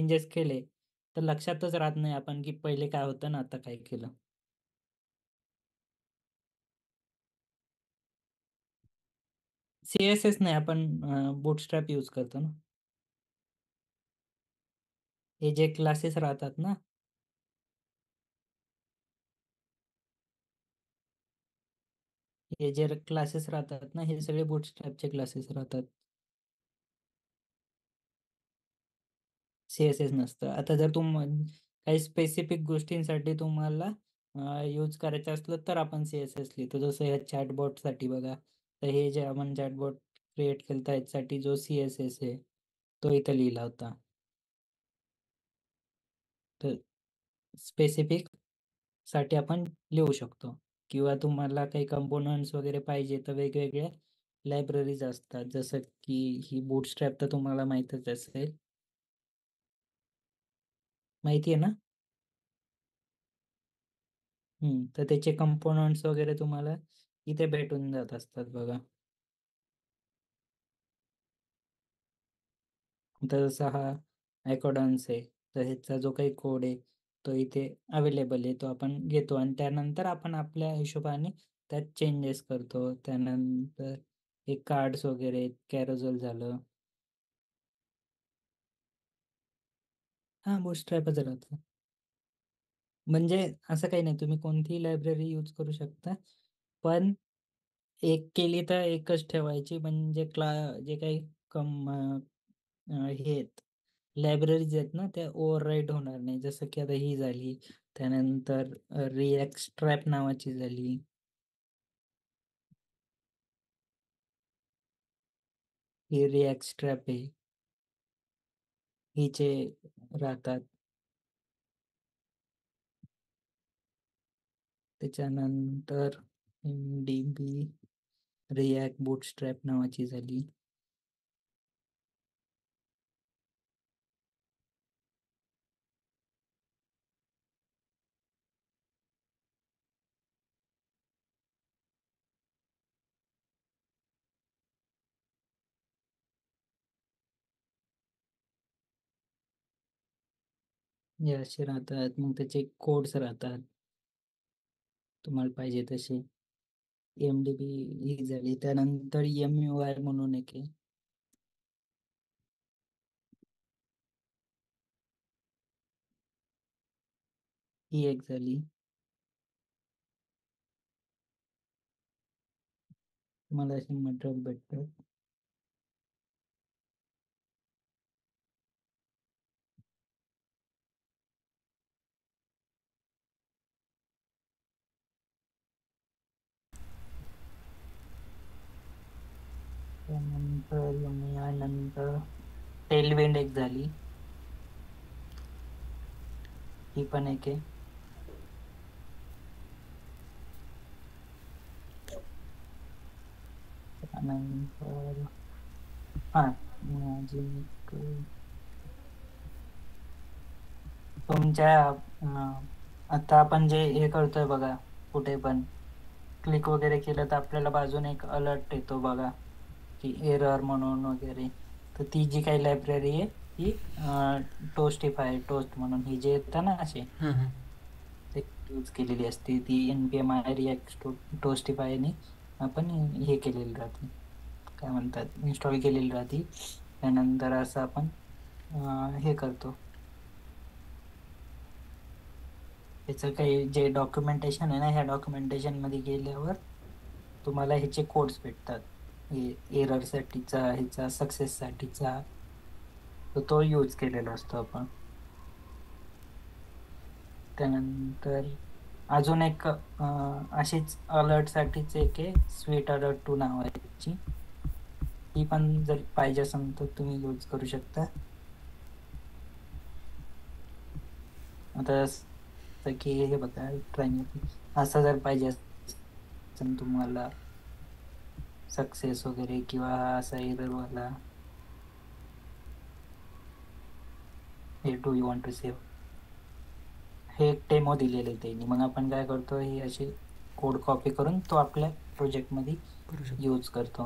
Changes केले तर लक्षातच राहत नाही आपण की पहिले काय होतं ना आता काय केलं. CSS नाही, आपण बूटस्ट्रॅप यूज करतो ना. हे जे क्लासेस राहतात ना, हे जे क्लासेस राहतात ना, हे सगळे बूटस्ट्रॅपचे क्लासेस राहतात. CSS नसतं. आता जर काही स्पेसिफिक गोष्टींसाठी तुम्हाला यूज करायचं असलं तर आपण CSS लिहितो. जसं ह्या चॅटबॉटसाठी बघा, तर हे जे आपण चॅटबॉट क्रिएट केलं त्याच्यासाठी जो CSS आहे तो इथं लिहिला होता. तर स्पेसिफिक साठी आपण लिहू शकतो. किंवा तुम्हाला काही कंपोनंट्स वगैरे पाहिजे तर वेगवेगळ्या लायब्ररीज असतात, जसं की ही बूटस्ट्रॅप तर तुम्हाला माहीतच असेल. माहिती आहे ना? तर त्याचे कंपोनंट्स वगैरे तुम्हाला इथे भेटून जात असतात बघा. तर जसा हा अकॉर्डन्स आहे, तर ह्याचा जो काही कोड आहे तो इथे अवेलेबल आहे, तो आपण घेतो आणि त्यानंतर आपण आपल्या हिशोबाने त्यात चेंजेस करतो. त्यानंतर हे कार्ड्स वगैरे कॅरोजल झालं. हा बूटस्ट्रॅपच राहतं. म्हणजे असं काही नाही, तुम्ही कोणतीही लायब्ररी यूज करू शकता, पण एक केली तर एकच ठेवायची, म्हणजे जे काही कम हे आहेत लायब्ररीज आहेत ना त्या ओव्हरराईड होणार नाही. जसं की आता ही झाली, त्यानंतर रिॲक्ट स्ट्रॅप नावाची झाली. ही रिॲक्ट स्ट्रॅप आहे, हिचे राहतात. त्याच्यानंतर MDB रिॲक्ट बूटस्ट्रॅप नावाची झाली. हे असे राहतात. मग त्याचे कोड्स राहतात तुम्हाला पाहिजे तसे. MDB ही झाली. त्यानंतर MUI म्हणून एक आहे. ही एक झाली. तुम्हाला असे मटेरियल भेटतात. त्यानंतर MUI नंतर टेलविंड एक झाली, ही पण एक आहे. त्यानंतर हा अजून एक, तुमच्या आता आपण जे हे करतोय बघा, कुठे पण क्लिक वगैरे केलं तर आपल्याला बाजूने एक अलर्ट येतो बघा की एरर म्हणून वगैरे. तर ती जी काही लायब्ररी आहे ती टोस्ट म्हणून, ही जे येतं ना असे ते यूज केलेली असते, ती NPM रिॲक्ट टोस्टिफायने आपण हे केलेली राहते, काय म्हणतात, इन्स्टॉल केलेली राहते. त्यानंतर असं आपण हे करतो. त्याचं काही जे डॉक्युमेंटेशन आहे ना, ह्या डॉक्युमेंटेशन मध्ये गेल्यावर तुम्हाला ह्याचे कोड्स भेटतात, एररसाठीचा, ह्याचा सक्सेससाठीचा, तर तो यूज केलेला असतो आपण. त्यानंतर अजून एक अशीच अलर्टसाठीच एक आहे, स्वीट अलर्ट 2 नावाची. ती पण जर पाहिजे असेल तर तुम्ही यूज करू शकता. आता जसं की हे बघा, ट्रायमिंग असं जर पाहिजे असेल तुम्हाला सक्सेस वगैरे किंवा असा एररवाला, हे do you want to save, हे एक डेमो दिलेले त्यांनी. मग आपण काय करतो, हे असे कोड कॉपी करून तो आपल्या प्रोजेक्टमध्ये करू शकतो. यूज करतो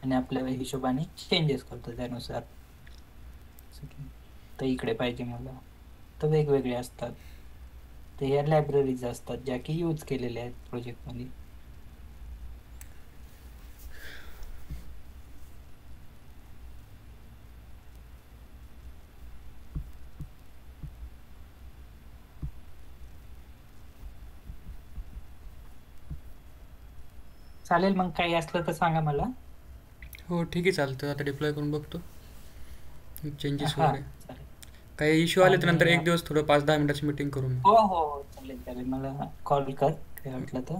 आणि आपल्या हिशोबाने चेंजेस करतो त्यानुसार. फक्त इकडे पाहिजे मला, तर वेगवेगळे असतात. ते ह्या लायब्ररीज असतात ज्या की यूज केलेल्या आहेत प्रोजेक्टमध्ये. चालेल, मग काही असलं तर सांगा मला. हो ठीक आहे, चालतं. आता डिप्लॉय करून बघतो चेंजेस हा, वगैरे. चालेल. काही इश्यू आले तर आणि नंतर एक दिवस थोडं 5-10 मिनिटाची मीटिंग करू मी. हो हो हो, चालेल चालेल, मला कॉल कर काय वाटलं तर.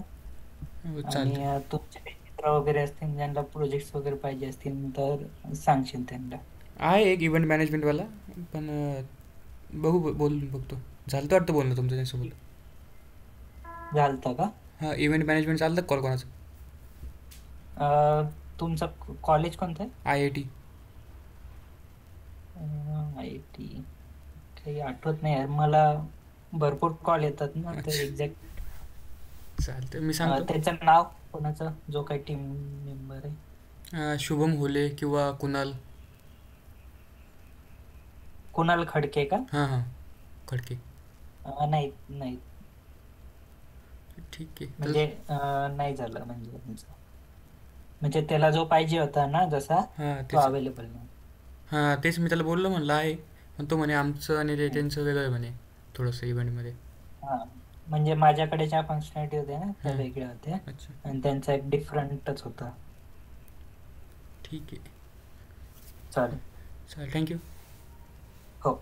हो आणि चालतं. तुमचे काही मित्र वगैरे असतील ज्यांना प्रोजेक्ट्स वगैरे पाहिजे असतील तर सांगशील त्यांना. आहे एक इव्हेंट मॅनेजमेंटवाला, पण बघू बोलून बघतो. झालं तर वाटतं बोलणं तुमचं त्याच्यासोबत. झालतं का? हां, इव्हेंट मॅनेजमेंट चालतं कॉल कोणाचं? तुमचं कॉलेज कोणतं आहे? IIT. IT. काही आठवत नाही यार मला. भरपूर कॉल येतात ना, तर अच्छा, एक्झॅक्ट चालतं मी सांगतो. त्याचं नाव कोणाचं, जो काही टीम मेंबर आहे. शुभम होले किंवा कुणाल. कुणाल खडके का? हां हां, खडके. नाही नाही. ठीक आहे तर. म्हणजे नाही झालं म्हणजे त्यांचं. म्हणजे त्याला जो पाहिजे होता ना जसा, हां तो तेच. अवेलेबल नाही. हां तेच मी त्याला बोललो म्हणलं आहे, पण तो म्हणे आमचं आणि ते हम्म. त्यांचं वेगळं आहे म्हणे, थोडंसं इव्हेंटमध्ये. हा, म्हणजे माझ्याकडे ज्या फंक्शनॅलिटी होत्या ना त्या हां. वेगळ्या होत्या. अच्छा. आणि त्यांचा एक डिफरंटच होता. ठीक आहे. चालेल. चालेल, थँक्यू. हो.